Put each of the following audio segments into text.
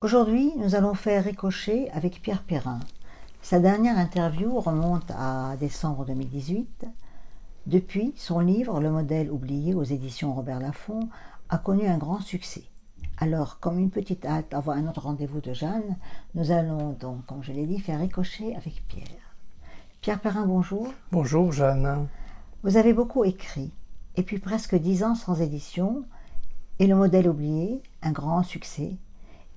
Aujourd'hui, nous allons faire Ricochet avec Pierre Perrin. Sa dernière interview remonte à décembre 2018. Depuis, son livre, Le modèle oublié aux éditions Robert Laffont, a connu un grand succès. Alors, comme une petite halte avant un autre rendez-vous de Jeanne, nous allons donc, comme je l'ai dit, faire Ricochet avec Pierre. Pierre Perrin, bonjour. Bonjour Jeanne. Vous avez beaucoup écrit, et puis presque 10 ans sans édition, et Le modèle oublié, un grand succès,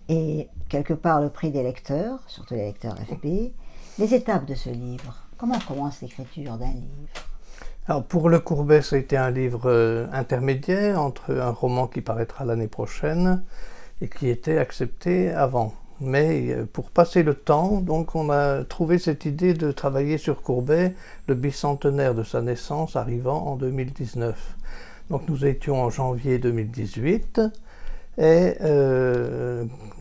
et quelque part le prix des lecteurs, surtout les lecteurs FP. Les étapes de ce livre, comment commence l'écriture d'un livre? Alors pour Le Courbet, ça a été un livre intermédiaire entre un roman qui paraîtra l'année prochaine et qui était accepté avant. Mais pour passer le temps, donc on a trouvé cette idée de travailler sur Courbet, le bicentenaire de sa naissance arrivant en 2019. Donc nous étions en janvier 2018 et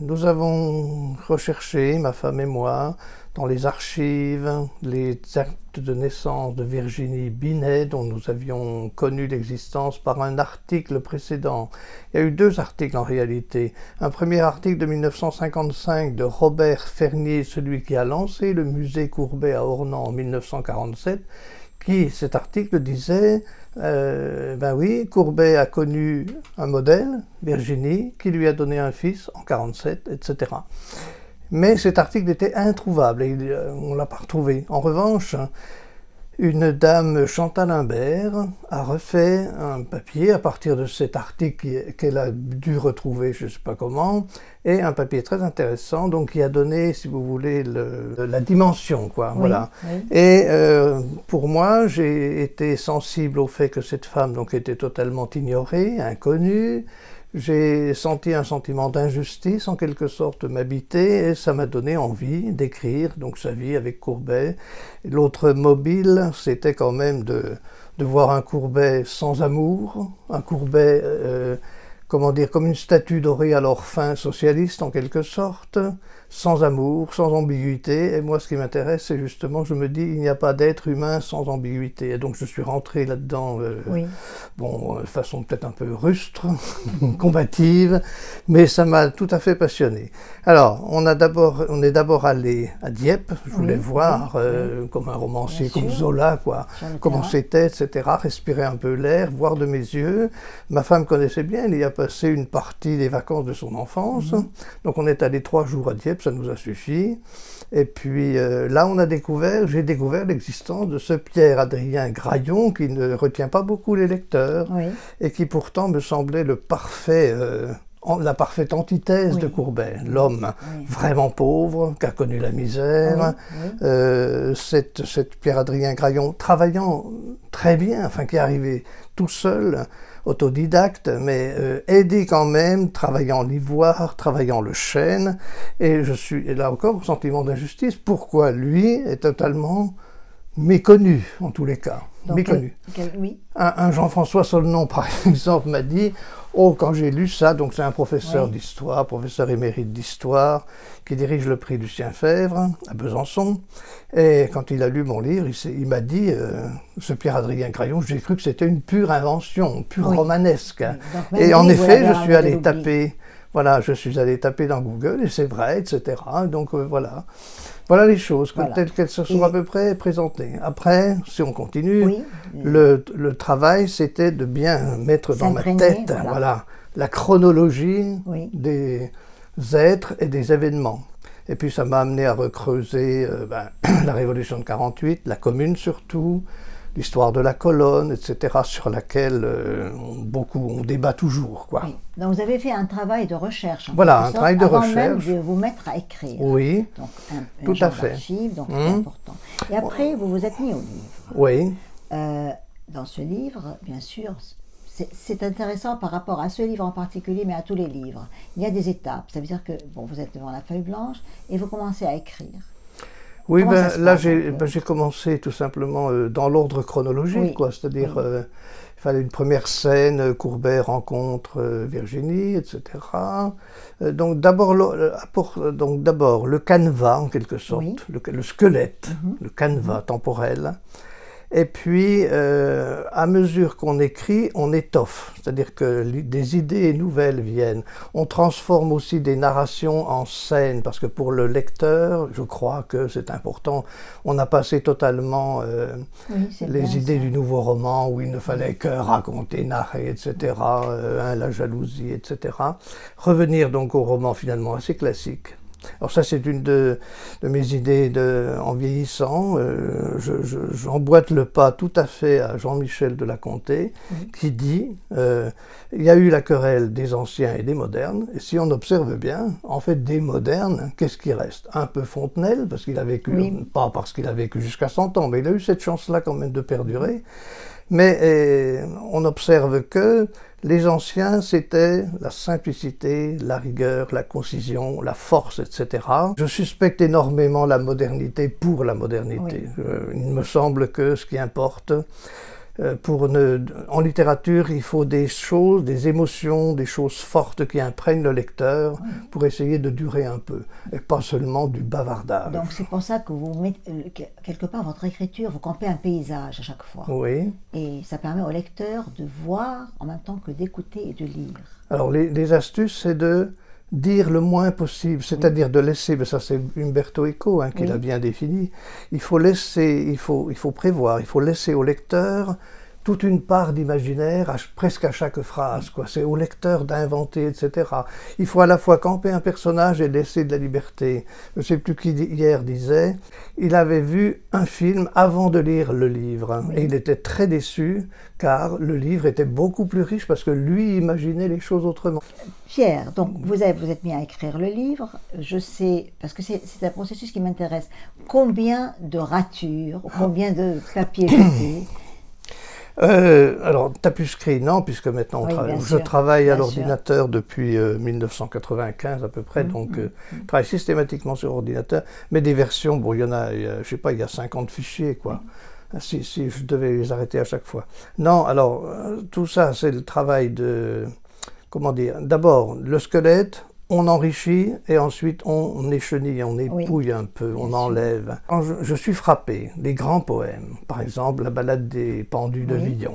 nous avons recherché, ma femme et moi, dans les archives, les actes de naissance de Virginie Binet, dont nous avions connu l'existence par un article précédent. Il y a eu deux articles en réalité. Un premier article de 1955 de Robert Fernier, celui qui a lancé le musée Courbet à Ornans en 1947, qui, cet article disait ben oui, Courbet a connu un modèle, Virginie, qui lui a donné un fils en 1947, etc. Mais cet article était introuvable et on ne l'a pas retrouvé. En revanche, une dame, Chantal Imbert, a refait un papier à partir de cet article qu'elle a dû retrouver, je ne sais pas comment, et un papier très intéressant, donc qui a donné, si vous voulez, la dimension, quoi. Oui, voilà. Oui. Et pour moi, j'ai été sensible au fait que cette femme donc était totalement ignorée, inconnue. J'ai senti un sentiment d'injustice, en quelque sorte, m'habiter, et ça m'a donné envie d'écrire donc sa vie avec Courbet. L'autre mobile, c'était quand même de voir un Courbet sans amour, un Courbet, comment dire, comme une statue dorée à leur fin socialiste, en quelque sorte, sans amour, sans ambiguïté. Et moi, ce qui m'intéresse, c'est justement, je me dis, il n'y a pas d'être humain sans ambiguïté. Et donc, je suis rentré là-dedans, oui. Bon, de façon peut-être un peu rustre, combative, mais ça m'a tout à fait passionné. Alors, on est d'abord allé à Dieppe. Je voulais voir, comme un romancier, comme Zola, quoi, comment c'était, etc., respirer un peu l'air, voir de mes yeux. Ma femme connaissait bien, elle y a passé une partie des vacances de son enfance. Donc, on est allé 3 jours à Dieppe, ça nous a suffi. Et puis là, j'ai découvert l'existence de ce Pierre-Adrien Graillon qui ne retient pas beaucoup les lecteurs et qui pourtant me semblait la parfaite antithèse de Courbet. L'homme vraiment pauvre, qui a connu la misère, cette Pierre-Adrien Graillon travaillant très bien, enfin qui est arrivé tout seul, autodidacte, mais aidé quand même, travaillant l'ivoire, travaillant le chêne, et je suis là encore au sentiment d'injustice. Pourquoi lui est totalement méconnu, en tous les cas, donc, méconnu. Oui. Un Jean-François Solnon, par exemple, m'a dit « Oh, quand j'ai lu ça, donc c'est un professeur d'histoire, professeur émérite d'histoire, qui dirige le prix Lucien Febvre à Besançon. Et quand il a lu mon livre, il m'a dit ce Pierre-Adrien Graillon, j'ai cru que c'était une pure invention, pure romanesque. Oui. Et en effet, je suis allé taper, voilà, je suis allé taper dans Google, et c'est vrai, etc. Donc voilà. Voilà les choses, telles qu'elles se sont à peu près présentées. Après, si on continue, le travail, c'était de bien mettre dans ma tête la chronologie des êtres et des événements. Et puis ça m'a amené à recreuser la Révolution de 48, la Commune surtout, l'histoire de la colonne, etc., sur laquelle on débat toujours, quoi. Oui. Donc vous avez fait un travail de recherche. Voilà, un travail de recherche. Avant même de vous mettre à écrire. Oui, donc, tout à fait. Donc c'est important. Et après, vous vous êtes mis au livre. Oui. Dans ce livre, bien sûr, c'est intéressant par rapport à ce livre en particulier, mais à tous les livres. Il y a des étapes. Ça veut dire que vous êtes devant la feuille blanche et vous commencez à écrire. Oui, là j'ai commencé tout simplement dans l'ordre chronologique, quoi. C'est-à-dire il fallait une première scène, Courbet rencontre Virginie, etc. Donc d'abord le canevas en quelque sorte, le squelette, le canevas temporel. Et puis, à mesure qu'on écrit, on étoffe. C'est-à-dire que des idées nouvelles viennent. On transforme aussi des narrations en scènes, parce que pour le lecteur, je crois que c'est important. On a passé totalement les idées du nouveau roman, où il ne fallait que raconter, narrer, etc., la jalousie, etc. Revenir donc au roman finalement assez classique. Alors ça, c'est une de mes idées en vieillissant. J'emboîte le pas tout à fait à Jean-Michel de La Comté, qui dit il y a eu la querelle des anciens et des modernes, et si on observe bien, en fait, des modernes, qu'est-ce qui reste? Un peu Fontenelle, parce qu'il a vécu, pas parce qu'il a vécu jusqu'à 100 ans, mais il a eu cette chance-là quand même de perdurer. Mais on observe que les anciens, c'était la simplicité, la rigueur, la concision, la force, etc. Je suspecte énormément la modernité pour la modernité. Il me semble que ce qui importe, en littérature, il faut des choses, des émotions, des choses fortes qui imprègnent le lecteur pour essayer de durer un peu, et pas seulement du bavardage. Donc c'est pour ça que vous mettez, quelque part, votre écriture, vous campez un paysage à chaque fois. Oui. Et ça permet au lecteur de voir en même temps que d'écouter et de lire. Alors les astuces, c'est de dire le moins possible, c'est-à-dire de laisser, mais ça c'est Umberto Eco qui l'a bien défini, il faut laisser, il faut prévoir, il faut laisser au lecteur toute une part d'imaginaire presque à chaque phrase, quoi. C'est au lecteur d'inventer, etc. Il faut à la fois camper un personnage et laisser de la liberté. Je ne sais plus qui hier disait, il avait vu un film avant de lire le livre, et il était très déçu, car le livre était beaucoup plus riche parce que lui imaginait les choses autrement. Pierre, donc vous êtes mis à écrire le livre, je sais, parce que c'est un processus qui m'intéresse, combien de ratures, combien de papiers jetés? Alors, tapuscrit, non, puisque maintenant je travaille à l'ordinateur depuis 1995 à peu près, donc je travaille systématiquement sur ordinateur, mais des versions, bon, il y en a, je sais pas, il y a 50 fichiers, quoi. Si je devais les arrêter à chaque fois. Non, alors, tout ça, c'est le travail de, comment dire, d'abord, le squelette, on enrichit et ensuite on échenille, on épouille un peu, on enlève. Quand je suis frappé, les grands poèmes, par exemple la Ballade des pendus de Villon,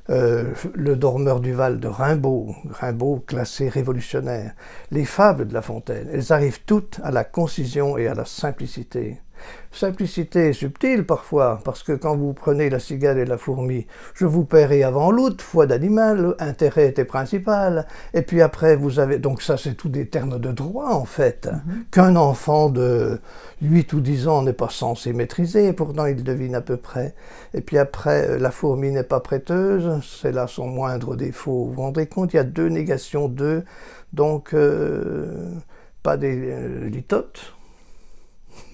le Dormeur du Val de Rimbaud, classé révolutionnaire, les fables de La Fontaine, elles arrivent toutes à la concision et à la simplicité. Simplicité subtile parfois, parce que quand vous prenez la cigale et la fourmi, je vous paierai avant l'autre, foi d'animal, intérêt était principal, et puis après vous avez, donc ça c'est tous des termes de droit en fait, qu'un enfant de 8 ou 10 ans n'est pas censé maîtriser, et pourtant il devine à peu près, et puis après la fourmi n'est pas prêteuse, c'est là son moindre défaut, vous vous rendez compte, il y a deux négations d'eux, donc pas des litotes.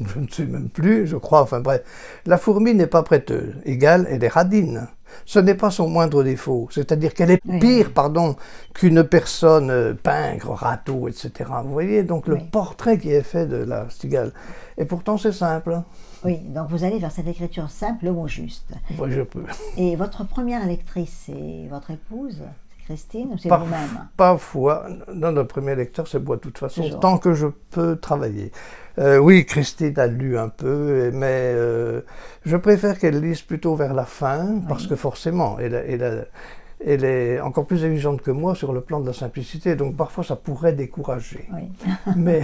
Je ne sais même plus, je crois, enfin bref. La fourmi n'est pas prêteuse, égale, elle est radine. Ce n'est pas son moindre défaut, c'est-à-dire qu'elle est pire, qu'une personne pingre, râteau, etc. Vous voyez, donc le portrait qui est fait de la cigale. Et pourtant c'est simple. Oui, donc vous allez vers cette écriture simple, le mot juste. Oui, je peux. Et votre première lectrice, c'est votre épouse ? Christine, ou c'est vous-même? Parfois, non, le premier lecteur, c'est moi de toute façon, tant que je peux travailler. Oui, Christine a lu un peu, mais je préfère qu'elle lise plutôt vers la fin, parce que forcément, elle est encore plus exigeante que moi sur le plan de la simplicité, donc parfois ça pourrait décourager. Mais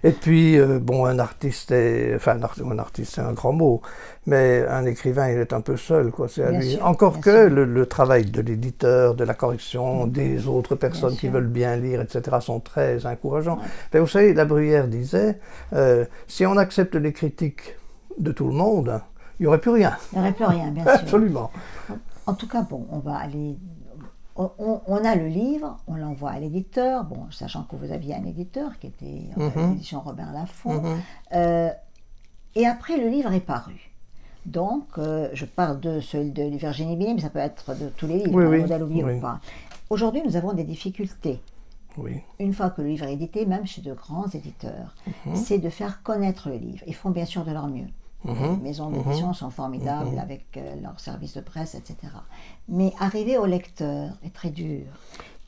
et puis, bon, un artiste, un artiste c'est un grand mot, mais un écrivain il est un peu seul, quoi. C'est à lui. Encore que le travail de l'éditeur, de la correction, des autres personnes qui veulent bien lire, etc., sont très encourageants. Mais vous savez, La Bruyère disait, si on accepte les critiques de tout le monde, il n'y aurait plus rien. Il n'y aurait plus rien, bien sûr. Absolument. En tout cas, bon, on va aller... On a le livre, on l'envoie à l'éditeur, bon, sachant que vous aviez un éditeur qui était l'édition Robert Laffont. Et après, le livre est paru. Donc, je parle de celui de Virginie Billet, mais ça peut être de tous les livres, Modèle oublié ou pas. Aujourd'hui, nous avons des difficultés. Une fois que le livre est édité, même chez de grands éditeurs, c'est de faire connaître le livre. Ils font bien sûr de leur mieux. Les maisons d'édition sont formidables avec leurs services de presse, etc. Mais arriver au lecteur est très dur.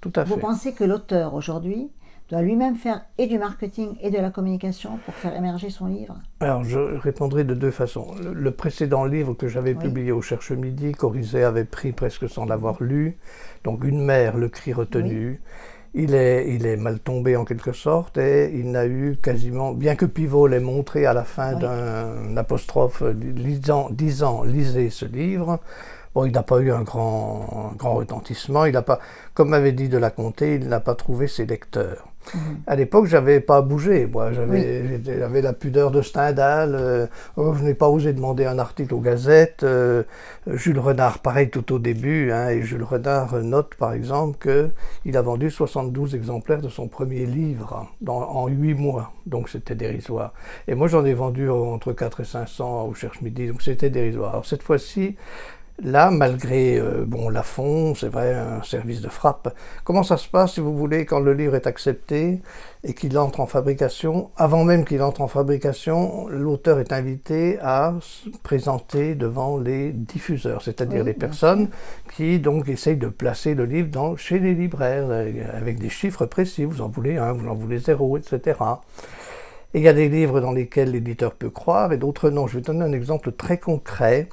Tout à fait. Vous pensez que l'auteur aujourd'hui doit lui-même faire et du marketing et de la communication pour faire émerger son livre? Alors, je répondrai de deux façons. Le précédent livre que j'avais publié au Cherche Midi, Corizet avait pris presque sans l'avoir lu. Donc, Une mère, le cri retenu. Il est mal tombé en quelque sorte et il n'a eu quasiment, bien que Pivot l'ait montré à la fin d'un apostrophe disant lisez ce livre, bon, il n'a pas eu un grand retentissement. Il n'a pas, comme m'avait dit de la Comté, il n'a pas trouvé ses lecteurs. À l'époque, j'avais pas bougé. Moi, j'avais la pudeur de Stendhal. Je n'ai pas osé demander un article aux gazettes. Jules Renard, pareil tout au début. Hein, et Jules Renard note, par exemple, qu'il a vendu 72 exemplaires de son premier livre en 8 mois. Donc, c'était dérisoire. Et moi, j'en ai vendu entre 4 et 500 au Cherche Midi. Donc, c'était dérisoire. Alors, cette fois-ci, là, malgré Lafon, c'est vrai, un service de frappe. Comment ça se passe, si vous voulez, quand le livre est accepté et qu'il entre en fabrication? Avant même qu'il entre en fabrication, l'auteur est invité à se présenter devant les diffuseurs, c'est-à-dire les personnes qui donc essayent de placer le livre chez les libraires, avec des chiffres précis. Vous en voulez un, vous en voulez 0, etc. Et il y a des livres dans lesquels l'éditeur peut croire et d'autres non. Je vais donner un exemple très concret.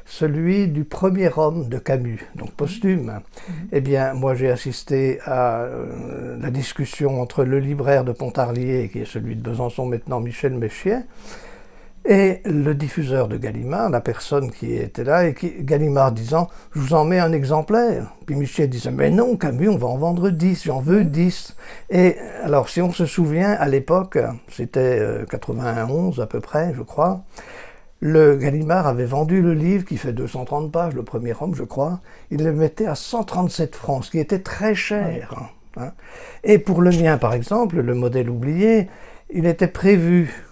Celui du premier homme de Camus, donc posthume. Eh bien, moi j'ai assisté à la discussion entre le libraire de Pontarlier, qui est celui de Besançon maintenant, Michel Méchier, et le diffuseur de Gallimard, la personne qui était là, et Gallimard disant « je vous en mets un exemplaire ». Puis Michel disait « mais non, Camus, on va en vendre 10, j'en veux 10 ». Et alors, si on se souvient, à l'époque, c'était 91 à peu près, je crois, le Gallimard avait vendu le livre qui fait 230 pages, le premier homme, je crois. Il le mettait à 137 francs, ce qui était très cher. Hein. Et pour le mien, par exemple, le modèle oublié, il était prévu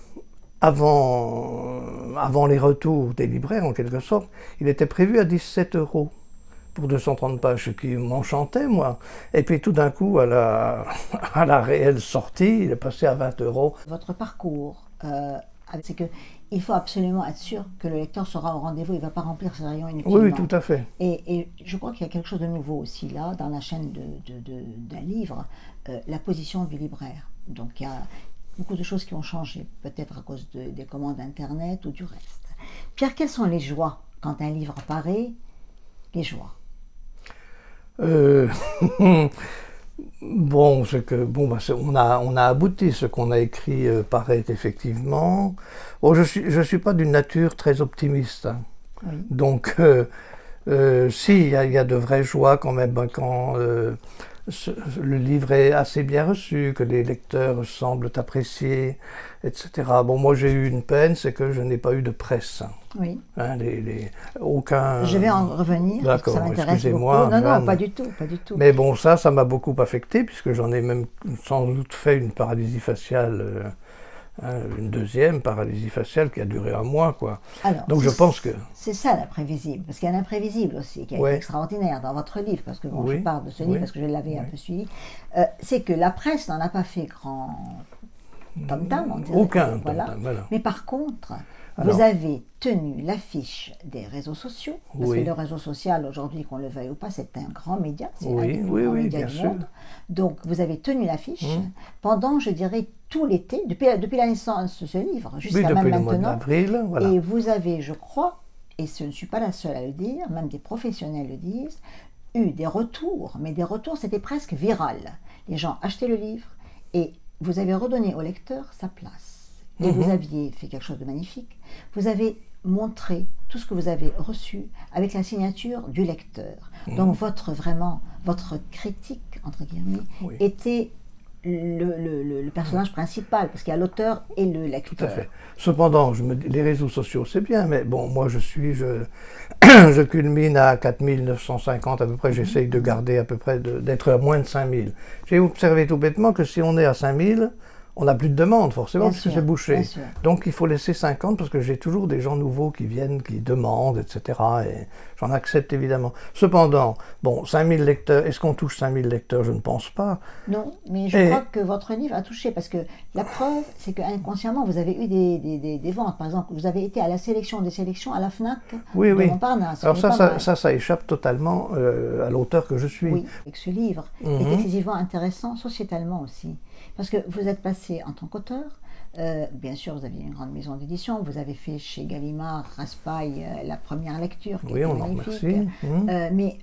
avant les retours des libraires, en quelque sorte, il était prévu à 17 € pour 230 pages, ce qui m'enchantait, moi. Et puis tout d'un coup, à la réelle sortie, il est passé à 20 €. Votre parcours, c'est que il faut absolument être sûr que le lecteur sera au rendez-vous, il ne va pas remplir ses rayons inutilement. Oui, tout à fait. Et je crois qu'il y a quelque chose de nouveau aussi là, dans la chaîne d'un livre, la position du libraire. Donc il y a beaucoup de choses qui ont changé, peut-être à cause des commandes Internet ou du reste. Pierre, quelles sont les joies quand un livre paraît? Les joies. Bon, c'est que on a abouti. Ce qu'on a écrit paraît effectivement. Bon, je suis pas d'une nature très optimiste. Hein. Oui. Donc, si il y a de vraies joies quand même quand le livre est assez bien reçu, que les lecteurs semblent apprécier, etc. Bon, moi j'ai eu une peine, c'est que je n'ai pas eu de presse. Oui. Hein, aucun... Je vais en revenir, parce que ça m'intéresse beaucoup. Non, pas du tout, pas du tout. Mais bon, ça m'a beaucoup affecté, puisque j'en ai même sans doute fait une paralysie faciale, une deuxième paralysie faciale qui a duré 1 mois, quoi. Alors, donc je pense que... C'est ça l'imprévisible, parce qu'il y a l'imprévisible aussi, qui est extraordinaire dans votre livre, parce que bon, je parle de ce livre, parce que je l'avais un peu suivi, c'est que la presse n'en a pas fait grand tam-tam, on dirait. Aucun voilà. tam-tam, voilà. Mais par contre, vous avez tenu l'affiche des réseaux sociaux, parce que le réseau social, aujourd'hui, qu'on le veuille ou pas, c'est un grand média, c'est un des plus grands médias du monde. Donc, vous avez tenu l'affiche pendant, je dirais, tout l'été, depuis la naissance de ce livre, jusqu'à même maintenant. Le mois d'avril, voilà. Et vous avez, je crois, et je ne suis pas la seule à le dire, même des professionnels le disent, eu des retours, mais des retours, c'était presque viral. Les gens achetaient le livre et vous avez redonné au lecteur sa place. Et vous aviez fait quelque chose de magnifique. Vous avez montré tout ce que vous avez reçu avec la signature du lecteur. Donc votre critique, entre guillemets, était le personnage principal, parce qu'il y a l'auteur et le lecteur. Tout à fait. Cependant, les réseaux sociaux, c'est bien, mais bon, moi je culmine à 4950 à peu près, j'essaye de garder à peu près, d'être à moins de 5000. J'ai observé tout bêtement que si on est à 5000, on n'a plus de demande forcément, parce que c'est bouché. Donc il faut laisser 50, parce que j'ai toujours des gens nouveaux qui viennent, qui demandent, etc. Et j'en accepte évidemment. Cependant, bon, 5000 lecteurs, est-ce qu'on touche 5000 lecteurs? Je ne pense pas. Non, mais je crois que votre livre a touché, parce que la preuve, c'est qu'inconsciemment, vous avez eu des ventes. Par exemple, vous avez été à la sélection des sélections à la FNAC de Montparnasse. Alors ça échappe totalement à l'auteur que je suis. Oui, et que ce livre est excessivement intéressant sociétalement aussi. Parce que vous êtes passé en tant qu'auteur, bien sûr vous aviez une grande maison d'édition, vous avez fait chez Gallimard, Raspail, la première lecture qui Oui, était on en magnifique, remercie. mais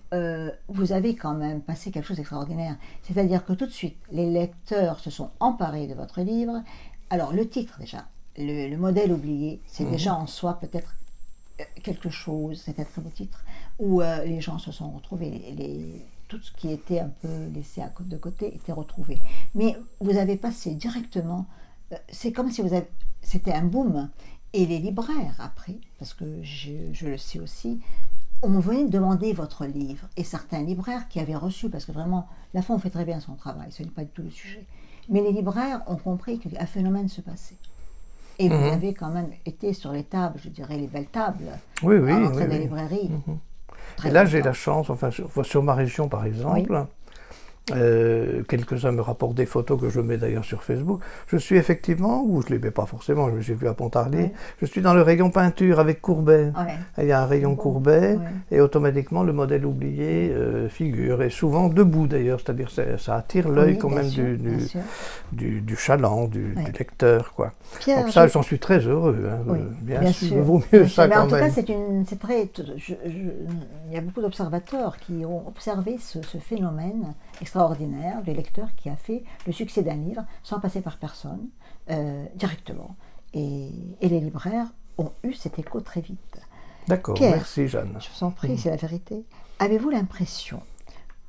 vous avez quand même passé quelque chose d'extraordinaire. C'est-à-dire que tout de suite, les lecteurs se sont emparés de votre livre. Alors le titre déjà, le modèle oublié, c'est déjà en soi peut-être quelque chose, c'est un très beau titre, où les gens se sont retrouvés, tout ce qui était un peu laissé de côté était retrouvé. Mais vous avez passé directement, c'est comme si c'était un boom. Et les libraires, après, parce que je le sais aussi, on venait demander votre livre. Et certains libraires qui avaient reçu, parce que vraiment, Lafon fait très bien son travail, ce n'est pas du tout le sujet. Mais les libraires ont compris qu'un phénomène se passait. Et vous avez quand même été sur les tables, je dirais les belles tables, Oui, oui, à l'entrée oui, des oui. librairies. Et là, j'ai la chance, enfin, sur ma région par exemple, quelques-uns me rapportent des photos que je mets d'ailleurs sur Facebook. Je suis effectivement, ou je ne les mets pas forcément, j'ai vu à Pontarlier, je suis dans le rayon peinture avec Courbet. Il y a un rayon Courbet et automatiquement le modèle oublié figure. Et souvent debout d'ailleurs, c'est-à-dire ça attire l'œil quand même du chaland, du lecteur, quoi. Pierre, donc ça, j'en suis très heureux. Hein, bien sûr, il vaut mieux ça mais quand en tout même. cas, c'est très. Il y a beaucoup d'observateurs qui ont observé ce phénomène extraordinaire du lecteur qui a fait le succès d'un livre sans passer par personne, directement. Et les libraires ont eu cet écho très vite. D'accord, Pierre, merci Jeanne. Je vous en prie, c'est la vérité. Avez-vous l'impression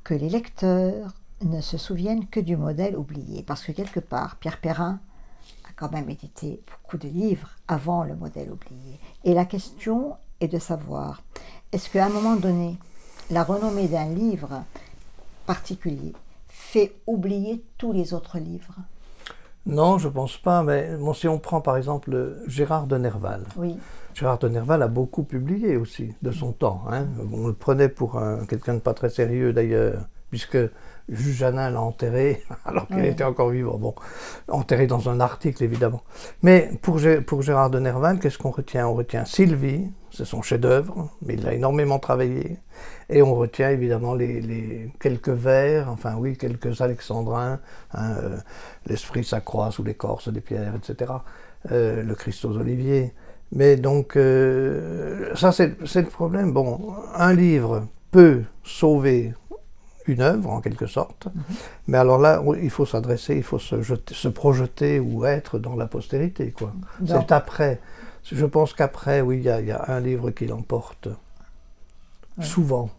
que les lecteurs ne se souviennent que du modèle oublié? Parce que quelque part, Pierre Perrin a quand même édité beaucoup de livres avant le modèle oublié. Et la question est de savoir, est-ce qu'à un moment donné, la renommée d'un livre particulier fait oublier tous les autres livres? Non, je ne pense pas, mais bon, si on prend par exemple Gérard de Nerval. Oui. Gérard de Nerval a beaucoup publié aussi de son temps. Hein. On le prenait pour quelqu'un de pas très sérieux d'ailleurs, puisque Jules Janin l'a enterré alors qu'il était encore vivant. Bon, enterré dans un article évidemment. Mais pour Gérard de Nerval, qu'est-ce qu'on retient? On retient Sylvie, c'est son chef-d'œuvre, mais il a énormément travaillé. Et on retient évidemment les quelques vers, enfin oui, quelques alexandrins, hein, l'esprit s'accroît sous l'écorce des pierres, etc. Le Christ aux oliviers. Mais donc, ça c'est le problème. Bon, un livre peut sauver une œuvre en quelque sorte, mais alors là, il faut s'adresser, il faut se projeter ou être dans la postérité, quoi. C'est après. Je pense qu'après, oui, il y a un livre qui l'emporte. Souvent.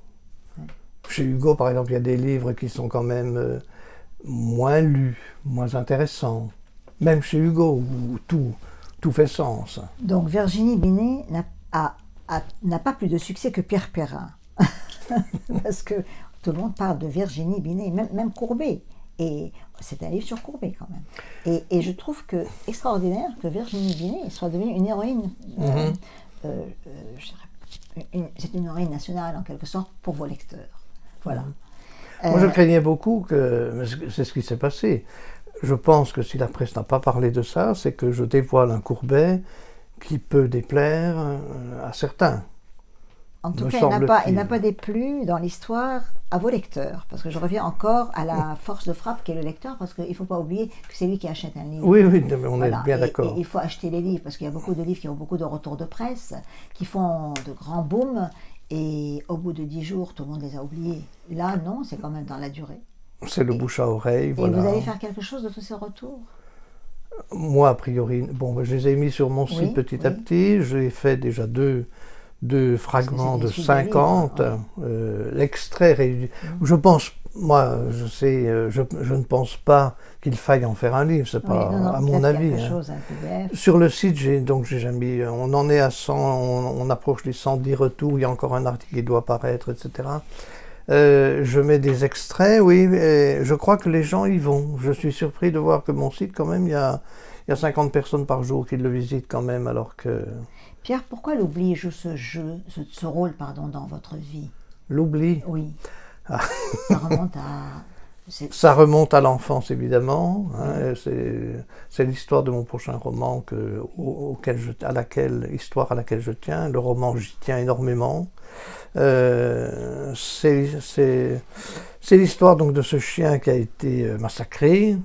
Chez Hugo, par exemple, il y a des livres qui sont quand même moins lus, moins intéressants. Même chez Hugo, où tout fait sens. Donc Virginie Binet n'a pas plus de succès que Pierre Perrin. Parce que tout le monde parle de Virginie Binet, même Courbet. Et c'est un livre sur Courbet quand même. Et je trouve que extraordinaire que Virginie Binet soit devenue une héroïne. C'est une héroïne nationale en quelque sorte pour vos lecteurs. Voilà. Moi je craignais beaucoup que, c'est ce qui s'est passé. Je pense que si la presse n'a pas parlé de ça, c'est que je dévoile un Courbet qui peut déplaire à certains. En tout cas, il n'a pas déplu dans l'histoire à vos lecteurs, parce que je reviens encore à la force de frappe qu'est le lecteur, parce qu'il ne faut pas oublier que c'est lui qui achète un livre. Oui, mais on est bien d'accord. Et il faut acheter les livres, parce qu'il y a beaucoup de livres qui ont beaucoup de retours de presse, qui font de grands booms, et au bout de 10 jours, tout le monde les a oubliés. Là, non, c'est quand même dans la durée. C'est le bouche à oreille, voilà. Et vous allez faire quelque chose de tous ces retours? Moi, a priori, bon, je les ai mis sur mon site petit à petit. J'ai fait déjà deux fragments de 50, l'extrait réuni. Je pense, moi, je ne pense pas qu'il faille en faire un livre, c'est pas à mon avis. Sur le site, j'ai déjà mis, on en est à 100, on approche les 110 retours, il y a encore un article qui doit apparaître, etc. Je mets des extraits, oui, et je crois que les gens y vont. Je suis surpris de voir que mon site, quand même, il y a 50 personnes par jour qui le visitent quand même, alors que... Pierre, pourquoi l'oubli joue ce rôle dans votre vie? L'oubli? Oui. Ah. Ça remonte à l'enfance, évidemment. Hein, c'est l'histoire de mon prochain roman, histoire à laquelle je tiens. Le roman, j'y tiens énormément. C'est l'histoire donc de ce chien qui a été massacré.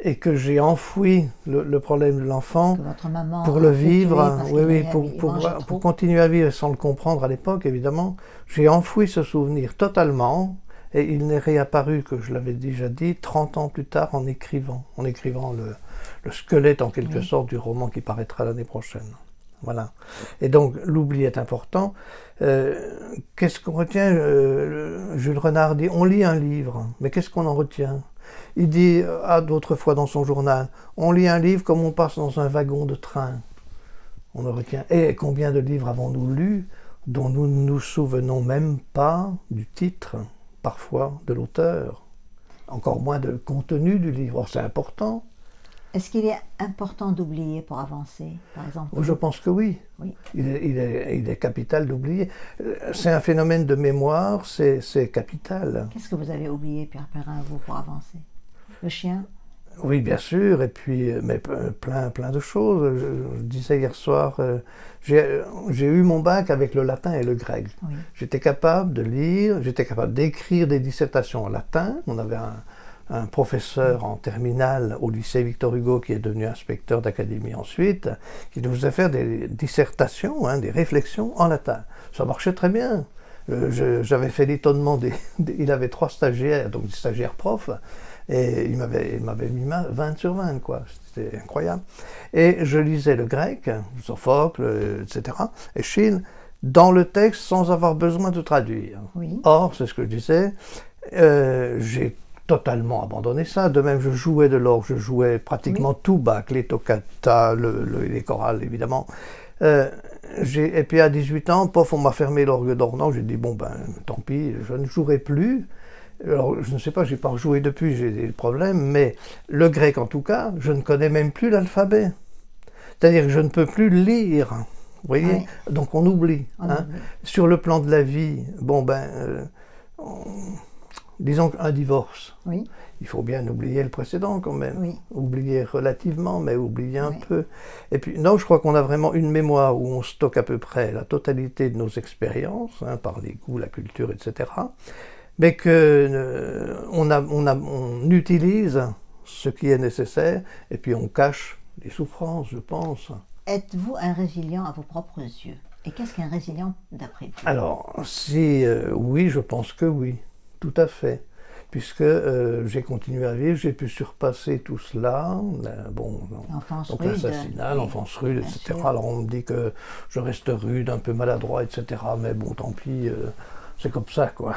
et que j'ai enfoui le problème de l'enfant Que votre maman pour a le fait tuer vivre, parce oui, qu'il oui, mangeait trop. pour continuer à vivre sans le comprendre à l'époque, évidemment. J'ai enfoui ce souvenir totalement, et il n'est réapparu, que je l'avais déjà dit, 30 ans plus tard en écrivant le squelette en quelque Oui. sorte du roman qui paraîtra l'année prochaine. Voilà. Et donc l'oubli est important. Qu'est-ce qu'on retient? Jules Renard dit, on lit un livre, mais qu'est-ce qu'on en retient? Il dit d'autres fois dans son journal, on lit un livre comme on passe dans un wagon de train. On le retient. Et combien de livres avons-nous lus dont nous ne nous souvenons même pas du titre, parfois de l'auteur, encore moins de contenu du livre. Or, c'est important. Est-ce qu'il est important d'oublier pour avancer, par exemple? Je pense que oui. Oui. Il est capital d'oublier. C'est un phénomène de mémoire, c'est capital. Qu'est-ce que vous avez oublié, Pierre Perrin, vous, pour avancer? Le chien? Oui, bien sûr, et puis mais plein de choses. Je disais hier soir, j'ai eu mon bac avec le latin et le grec. Oui. J'étais capable de lire, j'étais capable d'écrire des dissertations en latin. On avait un professeur en terminale au lycée Victor Hugo qui est devenu inspecteur d'académie ensuite, qui nous faisait faire des dissertations, des réflexions en latin. Ça marchait très bien. J'avais fait l'étonnement il avait 3 stagiaires, donc des stagiaires profs, et il m'avait mis 20 sur 20, quoi. C'était incroyable. Et je lisais le grec, Sophocle, etc., et Échille, dans le texte sans avoir besoin de traduire. Oui. Or, c'est ce que je disais, j'ai totalement abandonné ça. De même, je jouais de l'orgue, je jouais pratiquement tout Bach, les toccata, les chorales, évidemment. Et puis à 18 ans, pof, on m'a fermé l'orgue d'Ornans. J'ai dit, bon ben, tant pis, je ne jouerai plus. Alors, je ne sais pas, j'ai pas rejoué depuis, j'ai des problèmes, mais le grec en tout cas, je ne connais même plus l'alphabet. C'est-à-dire que je ne peux plus lire. Vous voyez? Oui. Donc on oublie. On oublie. Sur le plan de la vie, bon ben, disons qu'un divorce. Oui. Il faut bien oublier le précédent quand même. Oui. Oublier relativement, mais oublier un Oui. peu. Et puis, non, je crois qu'on a vraiment une mémoire où on stocke à peu près la totalité de nos expériences, par les goûts, la culture, etc. Mais on utilise ce qui est nécessaire et puis on cache les souffrances, je pense. Êtes-vous un résilient à vos propres yeux? Et qu'est-ce qu'un résilient d'après vous? Alors, si oui, je pense que oui, tout à fait. Puisque j'ai continué à vivre, j'ai pu surpasser tout cela. Bon, donc l'assassinat, l'enfance rude, etc. sûr. Alors on me dit que je reste rude, un peu maladroit, etc. Mais bon, tant pis, c'est comme ça, quoi.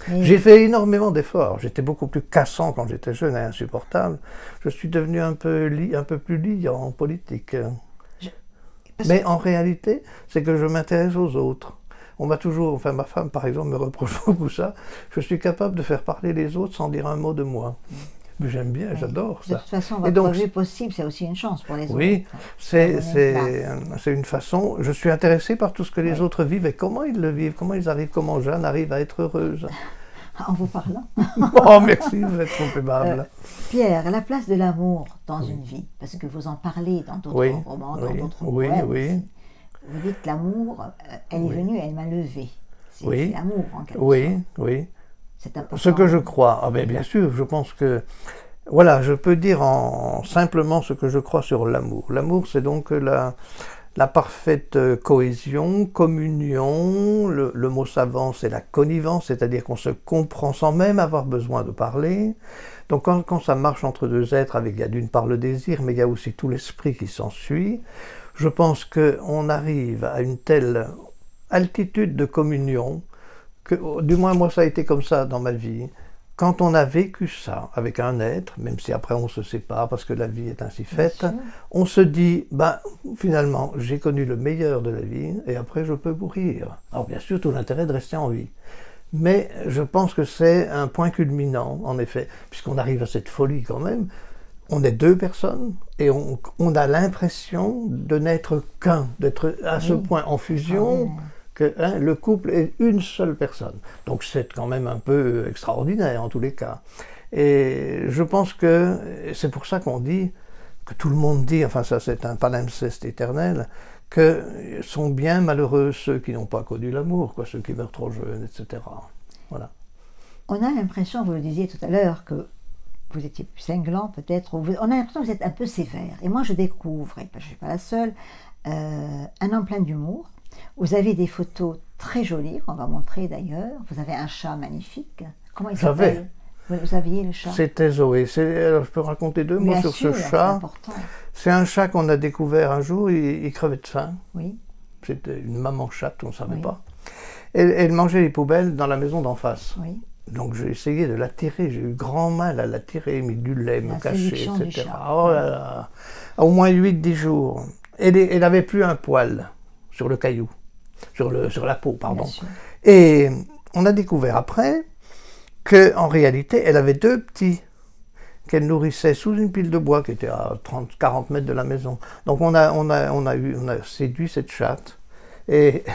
Mais- J'ai fait énormément d'efforts. J'étais beaucoup plus cassant quand j'étais jeune et insupportable. Je suis devenu un peu plus liant en politique. Parce Mais en réalité, c'est que je m'intéresse aux autres. On m'a toujours, enfin ma femme par exemple me reproche beaucoup ça, je suis capable de faire parler les autres sans dire un mot de moi. Mais j'aime bien, j'adore De ça. toute façon, Et votre donc, vue possible, c'est aussi une chance pour les oui, autres. c'est Place. une façon, je suis intéressé par tout ce que les Oui. autres vivent et comment ils le vivent, comment ils arrivent, comment Jeanne arrive à être heureuse. En vous parlant. Oh merci, vous êtes trop aimable. Pierre, la place de l'amour dans une vie, parce que vous en parlez dans d'autres Oui, romans, oui, dans d'autres oui, poèmes oui. aussi. Vous dites l'amour, elle est venue, elle m'a levé. C'est Oui. l'amour en quelque Oui, sorte. oui. C'est important. Ce que je crois, ah ben bien sûr, je pense que, voilà, je peux dire simplement ce que je crois sur l'amour. L'amour, c'est donc la parfaite cohésion, communion, le mot savant, c'est la connivence, c'est-à-dire qu'on se comprend sans même avoir besoin de parler. Donc quand ça marche entre deux êtres, il y a d'une part le désir, mais il y a aussi tout l'esprit qui s'ensuit, je pense qu'on arrive à une telle altitude de communion, que, du moins moi ça a été comme ça dans ma vie, quand on a vécu ça avec un être, même si après on se sépare parce que la vie est ainsi faite, on se dit, ben finalement j'ai connu le meilleur de la vie et après je peux mourir. Alors bien sûr tout l'intérêt de rester en vie. Mais je pense que c'est un point culminant, en effet, puisqu'on arrive à cette folie quand même. On est 2 personnes et on a l'impression de n'être qu'un, d'être à ce point en fusion que le couple est une seule personne. Donc c'est quand même un peu extraordinaire en tous les cas. Et je pense que c'est pour ça qu'on dit, que tout le monde dit, enfin ça c'est un palimpseste éternel, que sont bien malheureux ceux qui n'ont pas connu l'amour, quoi, ceux qui meurent trop jeunes, etc. Voilà. On a l'impression, vous le disiez tout à l'heure, que vous étiez plus cinglant peut-être, on a l'impression que vous êtes un peu sévère. Et moi je découvre, et je ne suis pas la seule, un homme plein d'humour. Vous avez des photos très jolies, qu'on va montrer d'ailleurs. Vous avez un chat magnifique. Comment il s'appelle? Vous aviez le chat? C'était Zoé. Alors, je peux raconter deux mots sur ce chat. C'est un chat qu'on a découvert un jour, il crevait de faim. Oui. C'était une maman chatte, on ne savait pas. Elle mangeait les poubelles dans la maison d'en face. Oui. Donc j'ai essayé de l'attirer, j'ai eu grand mal à l'attirer, mis du lait, me cacher, etc. Oh là là. Au moins 8-10 jours. Elle n'avait plus un poil sur le caillou, sur la peau, pardon. Et on a découvert après qu'en réalité, elle avait 2 petits qu'elle nourrissait sous une pile de bois qui était à 30-40 mètres de la maison. Donc on a séduit cette chatte et...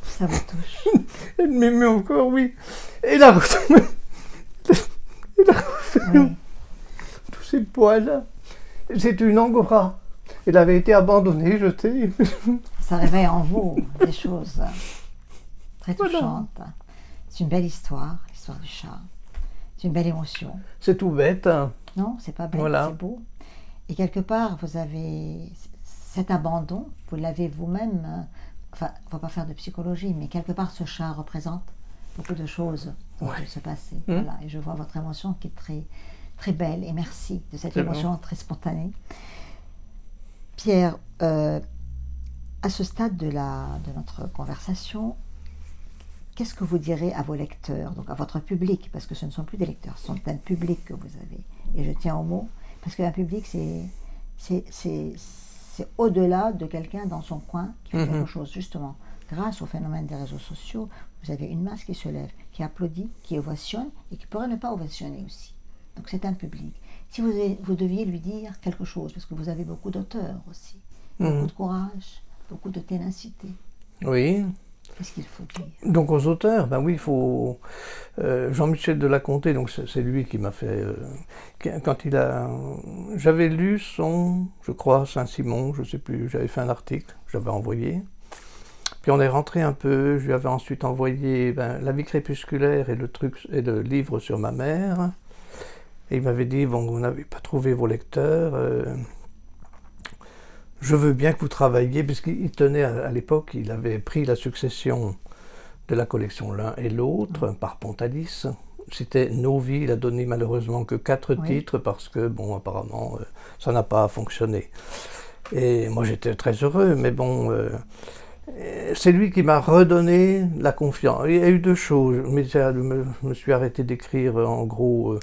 Ça vous touche. Elle m'aimait encore, oui. Et elle a retrouvé tous ces poils-là. C'est une angora. Elle avait été abandonnée, jetée. Ça réveille en vous des choses très touchantes. Voilà. C'est une belle histoire, l'histoire du chat. C'est une belle émotion. C'est tout bête. Hein. Non, c'est pas bête, c'est beau. Et quelque part, vous avez cet abandon, vous l'avez vous-même... Enfin, il ne faut pas faire de psychologie, mais quelque part, ce chat représente beaucoup de choses qui vont se passer. Voilà. Et je vois votre émotion qui est très, très belle, et merci de cette émotion très spontanée. Pierre, à ce stade de notre conversation, qu'est-ce que vous direz à vos lecteurs, donc à votre public, parce que ce ne sont plus des lecteurs, ce sont un public que vous avez. Et je tiens au mot, parce qu'un public, c'est au-delà de quelqu'un dans son coin qui fait quelque chose. Justement, grâce au phénomène des réseaux sociaux, vous avez une masse qui se lève, qui applaudit, qui ovationne et qui pourrait ne pas ovationner aussi. Donc c'est un public. Si vous deviez lui dire quelque chose, parce que vous avez beaucoup d'auteurs aussi, beaucoup de courage, beaucoup de ténacité. Oui. Qu'est-ce qu'il faut dire? Donc aux auteurs, ben oui, il faut... Jean-Michel de La Comté, donc c'est lui qui m'a fait... quand il a... J'avais lu son, je crois, Saint-Simon, je ne sais plus, j'avais fait un article, j'avais envoyé. Puis on est rentré un peu, je lui avais ensuite envoyé La vie crépusculaire et le livre sur ma mère. Et il m'avait dit, bon, vous n'avez pas trouvé vos lecteurs... Je veux bien que vous travailliez, puisqu'il tenait à l'époque, il avait pris la succession de la collection L'un et l'autre par Pontalis. C'était Nos vies, il a donné malheureusement que 4 titres parce que, bon, apparemment, ça n'a pas fonctionné. Et moi j'étais très heureux, mais bon, c'est lui qui m'a redonné la confiance. Il y a eu 2 choses. Je me suis arrêté d'écrire en gros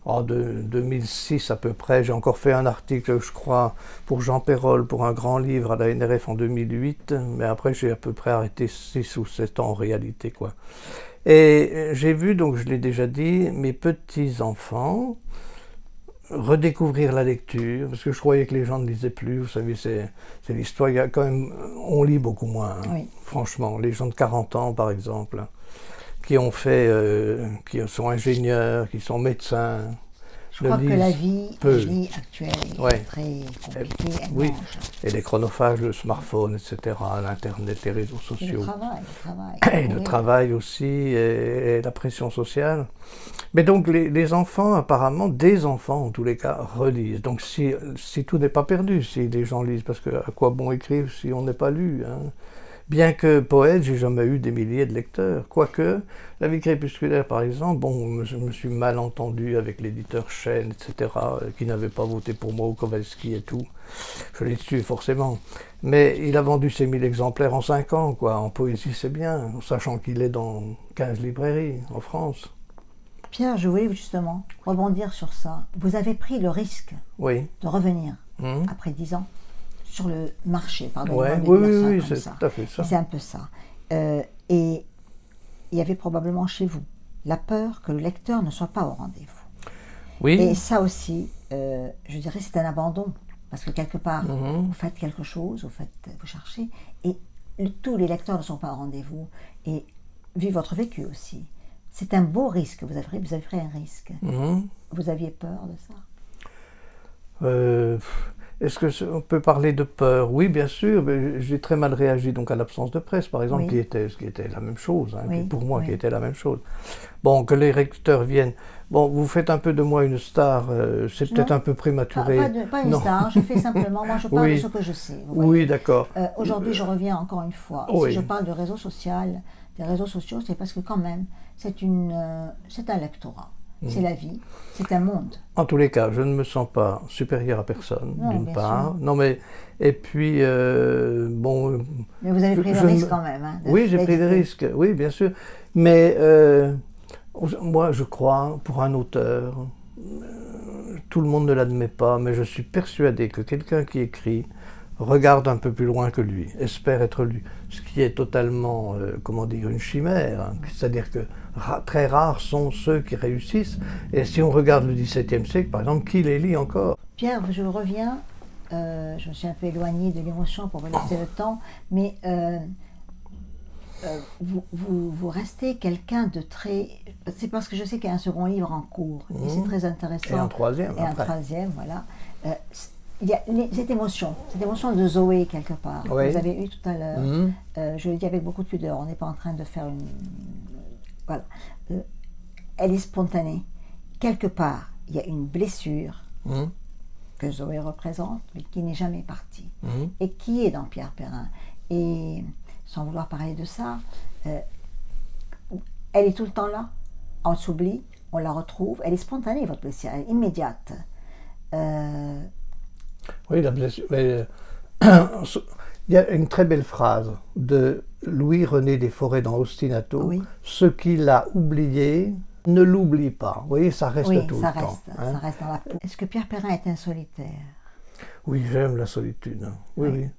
en 2006 à peu près. J'ai encore fait un article, je crois, pour Jean Perrol, pour un grand livre à la NRF en 2008. Mais après, j'ai à peu près arrêté 6 ou 7 ans en réalité, quoi. Et j'ai vu, donc je l'ai déjà dit, mes petits-enfants redécouvrir la lecture, parce que je croyais que les gens ne lisaient plus. Vous savez, c'est l'histoire, il y a quand même, on lit beaucoup moins, hein, franchement. Les gens de 40 ans, par exemple, qui ont fait, qui sont ingénieurs, qui sont médecins. Je crois que la vie actuelle est très compliquée. Oui, et les chronophages, le smartphone, etc., l'Internet, les réseaux sociaux. Et le travail aussi, et la pression sociale. Mais donc les enfants, apparemment, des enfants en tous les cas, relisent. Donc si tout n'est pas perdu, si les gens lisent, parce que à quoi bon écrire si on n'est pas lu, hein. Bien que poète, j'ai jamais eu des milliers de lecteurs. Quoique, La vie crépusculaire, par exemple, bon, je me suis mal entendu avec l'éditeur Chêne, etc., qui n'avait pas voté pour moi, ou Kowalski et tout. Je l'ai su, forcément. Mais il a vendu ses 1000 exemplaires en 5 ans, quoi. En poésie, c'est bien, sachant qu'il est dans 15 librairies en France. Pierre, je voulais justement rebondir sur ça. Vous avez pris le risque de revenir après 10 ans sur le marché, pardonnez-moi de dire ça comme ça. Tout à fait ça. C'est un peu ça. Et il y avait probablement chez vous la peur que le lecteur ne soit pas au rendez-vous. Oui. Et ça aussi, je dirais, c'est un abandon. Parce que quelque part, vous faites quelque chose, vous cherchez, et tous les lecteurs ne sont pas au rendez-vous. Et vu votre vécu aussi, c'est un beau risque. Vous avez pris un risque. Vous aviez peur de ça? Est-ce on peut parler de peur? Oui, bien sûr, mais j'ai très mal réagi donc à l'absence de presse, par exemple, Oui. ce qui était la même chose, hein, Oui, pour moi, oui. qui était la même chose. Bon, que les recteurs viennent. Bon, vous faites un peu de moi une star, c'est peut-être Non, un peu prématuré. pas une Non. star, je fais simplement, moi je parle de Oui, ce que je sais, vous oui, voyez. d'accord. Aujourd'hui, je reviens encore une fois. Si je Oui. parle de réseau social, des réseaux sociaux, c'est parce que quand même, c'est un lectorat, c'est la vie, c'est un monde. En tous les cas, je ne me sens pas supérieur à personne, Non, d'une bien sûr. part. Non, mais et puis bon, Mais vous avez pris le je ne risque me- quand même, hein, oui, j'ai pris des d'éditer. risques, oui, bien sûr. Mais moi, je crois, pour un auteur, tout le monde ne l'admet pas, mais je suis persuadé que quelqu'un qui écrit regarde un peu plus loin que lui, espère être lu, ce qui est totalement, comment dire, une chimère. Hein. C'est-à-dire que très rares sont ceux qui réussissent. Et si on regarde le XVIIe siècle, par exemple, qui les lit encore? Pierre, je reviens, je me suis un peu éloignée de l'émotion pour vous laisser le temps, mais vous restez quelqu'un de très... C'est parce que je sais qu'il y a un second livre en cours, et c'est très intéressant. Et un troisième, Et un après. troisième, voilà. Il y a cette émotion de Zoé quelque part, que Oui. vous avez eue tout à l'heure. Je le dis avec beaucoup de pudeur, on n'est pas en train de faire une... Voilà. Elle est spontanée. Quelque part, il y a une blessure que Zoé représente, mais qui n'est jamais partie, et qui est dans Pierre Perrin. Et sans vouloir parler de ça, elle est tout le temps là, on s'oublie, on la retrouve, elle est spontanée, votre blessure, elle est immédiate. Oui, la blessure. Mais, il y a une très belle phrase de Louis-René Desforêts dans Ostinato. Oui. Ce qu'il a oublié, ne l'oublie pas. Vous voyez, ça reste Oui, tout ça le temps. reste, Hein. ça reste dans la peau. Est-ce que Pierre Perrin est un solitaire? Oui, j'aime la solitude. Oui, Oui. oui.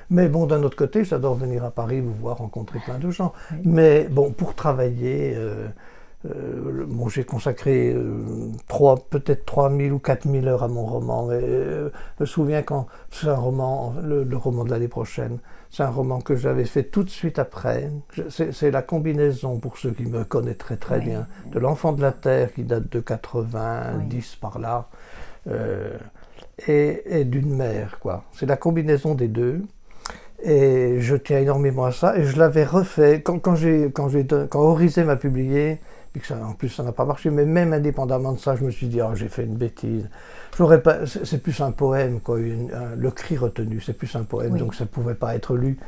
Mais bon, d'un autre côté, j'adore venir à Paris, vous voir, rencontrer plein de gens. Oui. Mais bon, pour travailler, bon, j'ai consacré peut-être 3000 ou 4000 heures à mon roman. Mais, je me souviens quand c'est un roman, le roman de l'année prochaine, c'est un roman que j'avais fait tout de suite après. C'est la combinaison, pour ceux qui me connaîtraient très Oui. bien, de L'Enfant de la Terre qui date de 90 par là, et d'une mère, quoi. C'est la combinaison des deux. Et je tiens énormément à ça. Et je l'avais refait quand Orisay m'a publié, puis que ça, en plus ça n'a pas marché, mais même indépendamment de ça, je me suis dit, oh, j'ai fait une bêtise. J'aurais pas, c'est plus un poème, quoi, le cri retenu, c'est plus un poème, Oui. donc ça ne pouvait pas être lu.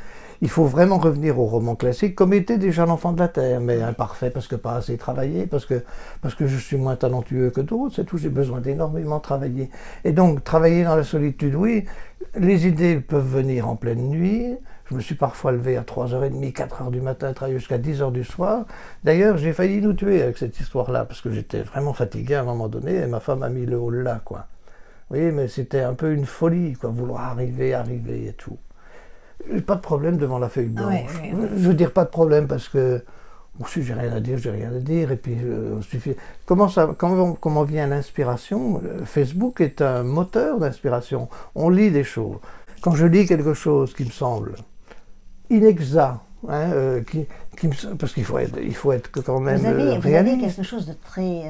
Il faut vraiment revenir au roman classique, comme était déjà L'Enfant de la Terre, mais imparfait parce que pas assez travaillé, parce que je suis moins talentueux que d'autres, c'est tout, j'ai besoin d'énormément travailler. Et donc, travailler dans la solitude, oui, les idées peuvent venir en pleine nuit. Je me suis parfois levé à 3h30, 4h du matin, travaillé jusqu'à 10h du soir. D'ailleurs, j'ai failli nous tuer avec cette histoire-là, parce que j'étais vraiment fatigué à un moment donné, et ma femme a mis le haut-là, quoi. Oui, mais c'était un peu une folie, quoi, vouloir arriver et tout. Pas de problème devant la feuille blanche. Oui, oui, oui. Je veux dire pas de problème parce que si j'ai rien à dire, j'ai rien à dire. Et puis suffit. Comment vient l'inspiration? Facebook est un moteur d'inspiration. On lit des choses. Quand je lis quelque chose qui me semble inexact, hein, parce qu'il faut être quand même Vous avez réaliste. quelque chose de très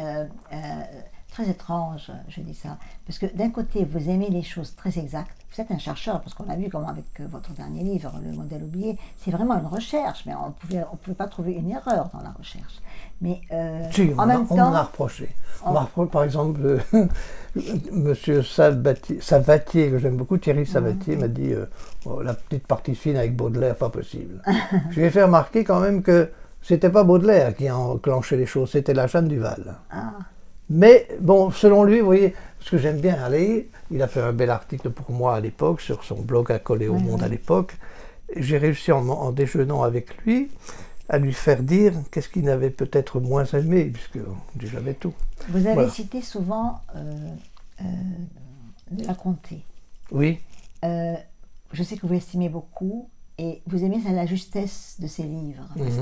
étrange, je dis ça, parce que d'un côté, vous aimez les choses très exactes. Vous êtes un chercheur, parce qu'on a vu comment avec votre dernier livre, Le modèle oublié, c'est vraiment une recherche, mais on pouvait pas trouver une erreur dans la recherche. Mais Si, en même on temps, m'en a reproché. On m'a reproché, par exemple, Monsieur Savatier, que j'aime beaucoup, Thierry Savatier, m'a dit oh, la petite partie fine avec Baudelaire, pas possible. Je lui ai fait remarquer quand même que c'était pas Baudelaire qui a enclenché les choses, c'était la Jeanne Duval. ah, Mais bon, selon lui, vous voyez, parce que j'aime bien aller, il a fait un bel article pour moi à l'époque, sur son blog accolé au Monde à l'époque. J'ai réussi en déjeunant avec lui à lui faire dire qu'est-ce qu'il n'avait peut-être moins aimé, puisque j'avais tout. vous avez Voilà. cité souvent de la Comté. Oui, Je sais que vous l'estimez beaucoup et vous aimez la justesse de ses livres. Parce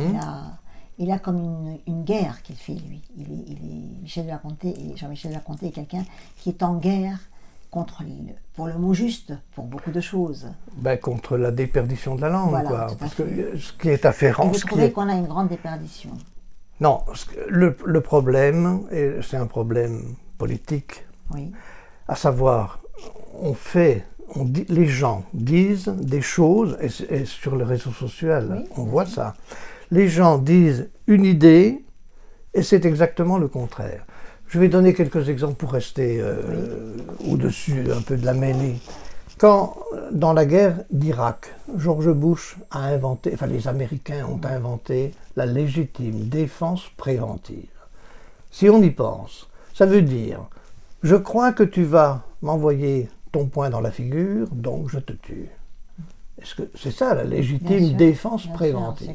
il a comme une guerre qu'il fait, lui. Michel de la Comté et Jean-Michel de la Comté est quelqu'un qui est en guerre pour le mot juste, pour beaucoup de choses. ben, contre la déperdition de la langue, Voilà, quoi. tout à Parce fait. que ce qui est Et afférent, vous ce qui trouvez est... qu'on a une grande déperdition? Non, le problème, et c'est un problème politique, Oui. à savoir, on fait les gens disent des choses, et sur les réseaux sociaux, on voit ça. Les gens disent une idée, et c'est exactement le contraire. Je vais donner quelques exemples pour rester au-dessus un peu de la mêlée. Quand, dans la guerre d'Irak, George Bush a inventé, enfin les Américains ont inventé la légitime défense préventive. Si on y pense, ça veut dire, je crois que tu vas m'envoyer ton poing dans la figure, donc je te tue. Est-ce que c'est ça la légitime défense préventive?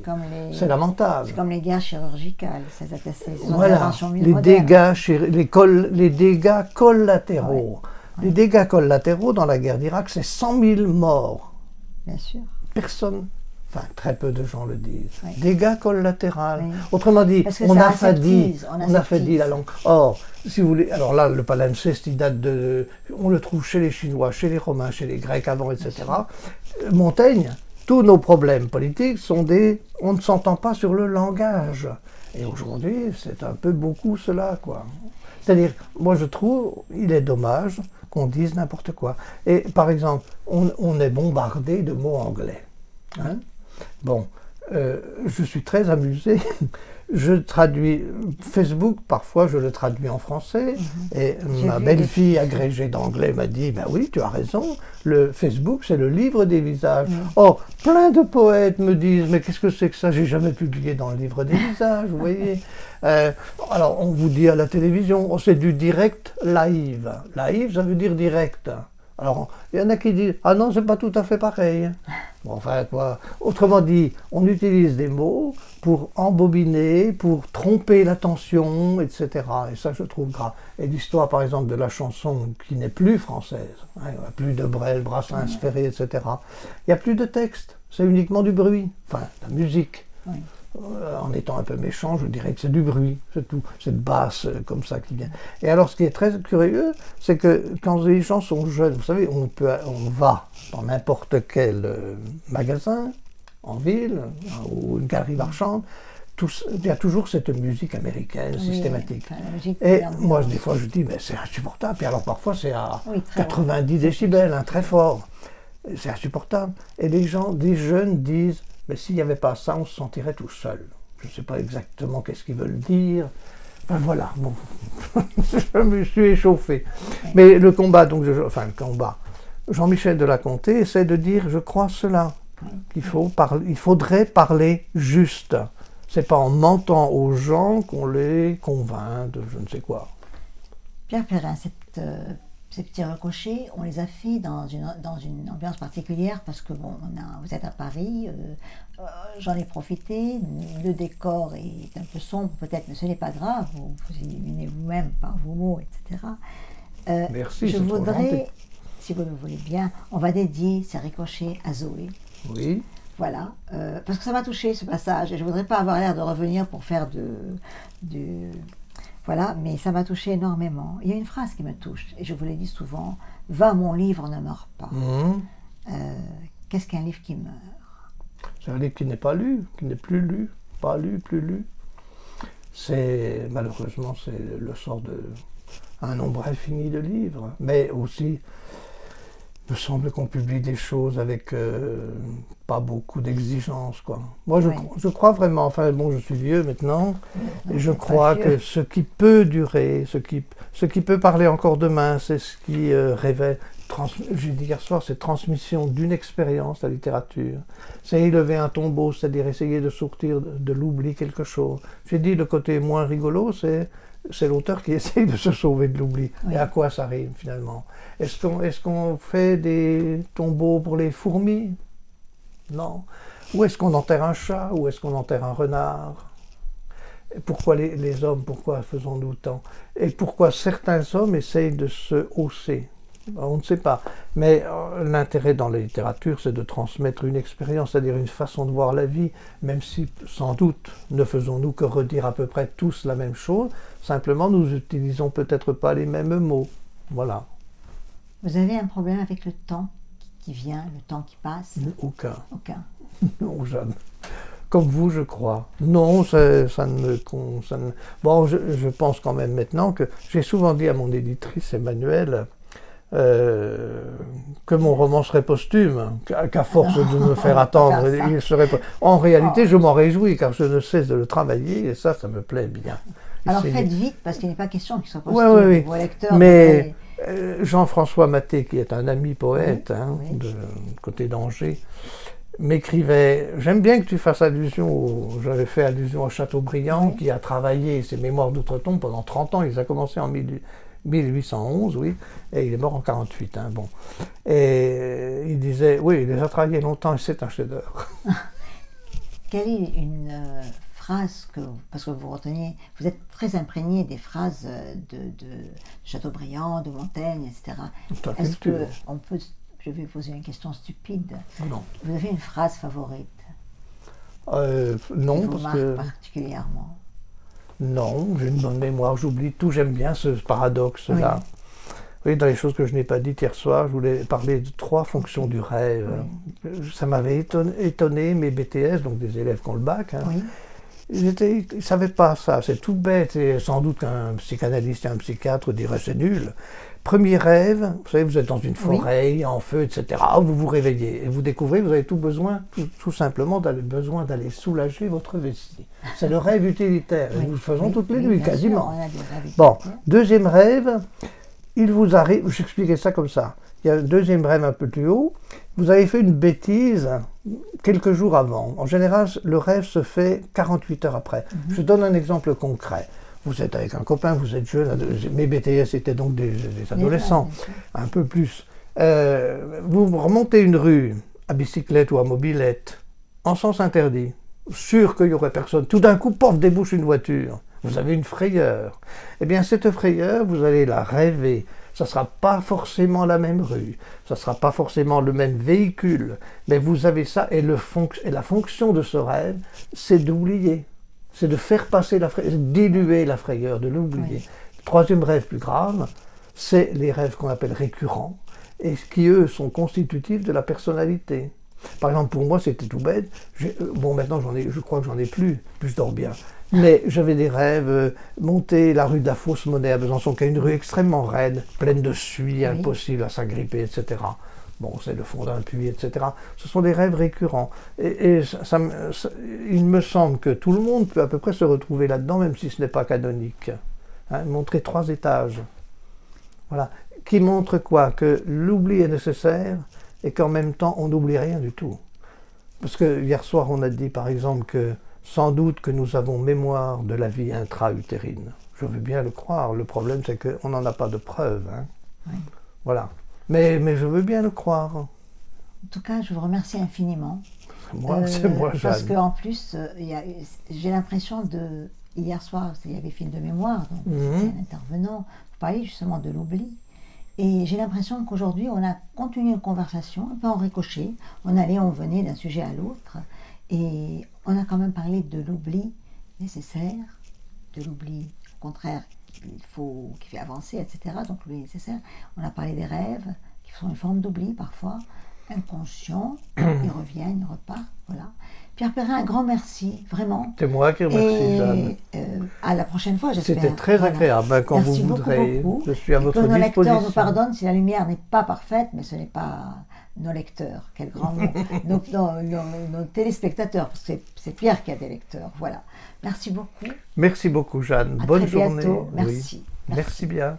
C'est lamentable. C'est comme les guerres chirurgicales, c'est voilà, les dégâts collatéraux. Ouais. Les dégâts collatéraux dans la guerre d'Irak, c'est 100 000 morts. Bien sûr. Personne, enfin très peu de gens le disent. Oui. Dégâts collatéraux. Oui. Autrement dit, on affaiblit la langue. Or, si vous voulez, alors là, le palimpseste, il date de, on le trouve chez les Chinois, chez les Romains, chez les Grecs avant, etc. Montaigne, tous nos problèmes politiques sont on ne s'entend pas sur le langage. Et aujourd'hui, c'est un peu beaucoup cela, quoi. C'est-à-dire, moi je trouve, il est dommage qu'on dise n'importe quoi. Et par exemple, on est bombardé de mots anglais. Hein? Bon, je suis très amusé. Je traduis Facebook, parfois je le traduis en français, et ma belle-fille agrégée d'anglais m'a dit, ben oui, tu as raison, le Facebook c'est le livre des visages. Oh, plein de poètes me disent, mais qu'est-ce que c'est que ça, j'ai jamais publié dans le livre des visages, vous voyez. Alors on vous dit à la télévision, oh, c'est du direct live. Live, ça veut dire direct. Alors, il y en a qui disent « Ah non, c'est pas tout à fait pareil. » Bon, enfin, quoi. Autrement dit, on utilise des mots pour embobiner, pour tromper l'attention, etc. Et ça, je trouve grave. Et l'histoire, par exemple, de la chanson qui n'est plus française, hein, il n'y a plus de Brel, Brassens, Ferré, etc. Il n'y a plus de texte, c'est uniquement du bruit, enfin, la musique. Oui. En étant un peu méchant, je dirais que c'est du bruit, c'est tout, cette basse comme ça qui vient. Et alors ce qui est très curieux, c'est que quand les gens sont jeunes, vous savez, on va dans n'importe quel magasin, en ville, ou une galerie marchande, il y a toujours cette musique américaine systématique. Et moi, des fois, je dis, mais c'est insupportable. Et alors parfois, c'est à 90 décibels, hein, très fort. C'est insupportable. Et les gens, des jeunes disent, mais s'il n'y avait pas ça, on se sentirait tout seul. Je ne sais pas exactement qu'est-ce qu'ils veulent dire. Enfin voilà, bon, je me suis échauffé. Mais le combat, donc, Jean-Michel de la Comté essaie de dire, je crois cela, qu'il faudrait parler juste. C'est pas en mentant aux gens qu'on les convainc de je ne sais quoi. Pierre Perrin, ces petits ricochets, on les a fait dans une ambiance particulière parce que bon, vous êtes à Paris, j'en ai profité, le décor est un peu sombre peut-être, mais ce n'est pas grave, vous illuminez vous-même par vos mots, etc. Merci, je voudrais, si vous le voulez bien, on va dédier ces ricochets à Zoé. Oui. Voilà, parce que ça m'a touché ce passage et je ne voudrais pas avoir l'air de revenir pour faire Voilà, mais ça m'a touché énormément. Il y a une phrase qui me touche, et je vous l'ai dit souvent, « Va, mon livre ne meurt pas ». Qu'est-ce qu'un livre qui meurt? C'est un livre qui n'est pas lu, qui n'est plus lu, pas lu, plus lu. Malheureusement, c'est le sort d'un nombre infini de livres, mais aussi, il me semble qu'on publie des choses avec pas beaucoup d'exigences, quoi. Moi, je crois vraiment, enfin bon, je suis vieux maintenant, et je crois que ce qui peut durer, ce qui peut parler encore demain, c'est ce qui révèle, j'ai dit hier soir, c'est transmission d'une expérience, la littérature. C'est élever un tombeau, c'est-à-dire essayer de sortir de l'oubli quelque chose. J'ai dit le côté moins rigolo, c'est l'auteur qui essaye de se sauver de l'oubli. Oui. Et à quoi ça rime finalement? Est-ce qu'on fait des tombeaux pour les fourmis? Non. Où est-ce qu'on enterre un chat? Où est-ce qu'on enterre un renard? Et pourquoi les hommes, pourquoi faisons-nous tant? Et pourquoi certains hommes essayent de se hausser? On ne sait pas. Mais l'intérêt dans la littérature, c'est de transmettre une expérience, c'est-à-dire une façon de voir la vie, même si, sans doute, ne faisons-nous que redire à peu près tous la même chose, simplement nous utilisons peut-être pas les mêmes mots. Voilà. Vous avez un problème avec le temps qui vient, le temps qui passe? Aucun. Aucun. Non, jamais. Comme vous, je crois. Non, ça ne me... Bon, je pense quand même maintenant que... J'ai souvent dit à mon éditrice Emmanuelle, que mon roman serait posthume, qu'à force de me faire attendre, il serait pas... En réalité, je m'en réjouis, car je ne cesse de le travailler, et ça me plaît bien. Alors faites vite, parce qu'il n'est pas question qu'il soit posthume. Oui. Vos lecteurs... Mais Jean-François Maté, qui est un ami poète, oui. de côté d'Angers, m'écrivait « J'aime bien que tu fasses allusion, j'avais fait allusion à Chateaubriand, qui a travaillé ses mémoires d'outre-tombe pendant 30 ans, il a commencé en 1811, oui, et il est mort en 48, bon. Et il disait, oui, il les a travaillés longtemps et c'est un chef-d'œuvre. » Quelle est une phrase parce que vous êtes très imprégné des phrases de Chateaubriand, de Montaigne, etc. Est-ce que je vais poser une question stupide. Non. Vous avez une phrase favorite? Non, qui vous parce marque que... particulièrement? Non, j'ai une bonne mémoire, j'oublie tout, j'aime bien ce paradoxe-là. Oui, dans les choses que je n'ai pas dites hier soir, je voulais parler de 3 fonctions du rêve. Oui. Ça m'avait étonné, mes BTS, donc des élèves qui ont le bac, ils ne savaient pas ça, c'est tout bête, et sans doute qu'un psychanalyste et un psychiatre diraient c'est nul. Premier rêve, vous savez, vous êtes dans une forêt, en feu, etc. Vous vous réveillez et vous découvrez que vous avez tout simplement besoin d'aller soulager votre vessie. C'est le rêve utilitaire, et nous le faisons toutes les nuits, quasiment. Bon, deuxième rêve, il vous arrive, j'expliquais ça comme ça, il y a le deuxième rêve un peu plus haut, vous avez fait une bêtise quelques jours avant. En général, le rêve se fait 48 heures après. Je donne un exemple concret. Vous êtes avec un copain, vous êtes jeune, mes BTS étaient donc des adolescents, un peu plus. Vous remontez une rue à bicyclette ou à mobilette, en sens interdit, sûr qu'il n'y aurait personne. Tout d'un coup, pof, débouche une voiture. Vous avez une frayeur. Eh bien, cette frayeur, vous allez la rêver. Ça ne sera pas forcément la même rue, ça ne sera pas forcément le même véhicule, mais vous avez ça, et la fonction de ce rêve, c'est d'oublier. C'est de faire passer la frayeur, diluer la frayeur, de l'oublier. Oui. Le troisième rêve plus grave, c'est les rêves qu'on appelle récurrents, et qui, eux, sont constitutifs de la personnalité. Par exemple, pour moi, c'était tout bête. Bon, maintenant, je crois que j'en ai plus je dors bien. Mais j'avais des rêves, monter la rue de la Fausse Monnaie à Besançon, qui est une rue extrêmement raide, pleine de suie, impossible à s'agripper, etc. Bon, c'est le fond d'un puits, etc. Ce sont des rêves récurrents. Et il me semble que tout le monde peut à peu près se retrouver là-dedans, même si ce n'est pas canonique. Montrer 3 étages. Voilà. Qui montre quoi? Que l'oubli est nécessaire et qu'en même temps, on n'oublie rien du tout. Parce que hier soir, on a dit, par exemple, que sans doute que nous avons mémoire de la vie intra-utérine. Je veux bien le croire. Le problème, c'est qu'on n'en a pas de preuves. Oui. Voilà. Mais je veux bien le croire. En tout cas, je vous remercie infiniment. C'est moi, Jeanne. Parce qu'en plus, j'ai l'impression de... Hier soir, il y avait Fil de mémoire, donc c'était un intervenant. Vous parliez justement de l'oubli. Et j'ai l'impression qu'aujourd'hui, on a continué une conversation, un peu en ricochet. On venait d'un sujet à l'autre. Et on a quand même parlé de l'oubli nécessaire, de l'oubli, au contraire, qui fait avancer, etc. Donc l'oubli nécessaire. On a parlé des rêves, qui sont une forme d'oubli parfois, inconscients, ils reviennent, ils repartent, voilà. Pierre Perrin, un grand merci, vraiment. C'est moi qui remercie, Jeanne. À la prochaine fois, j'espère. C'était très agréable, quand merci vous voudrez. Beaucoup. Je suis à votre disposition. Que nos lecteurs nous pardonnent si la lumière n'est pas parfaite, mais ce n'est pas nos lecteurs, quel grand mot. Donc nos téléspectateurs, parce que c'est Pierre qui a des lecteurs, voilà. Merci beaucoup. Merci beaucoup, Jeanne. À Bonne très journée. Bientôt. Merci. Oui. Merci bien.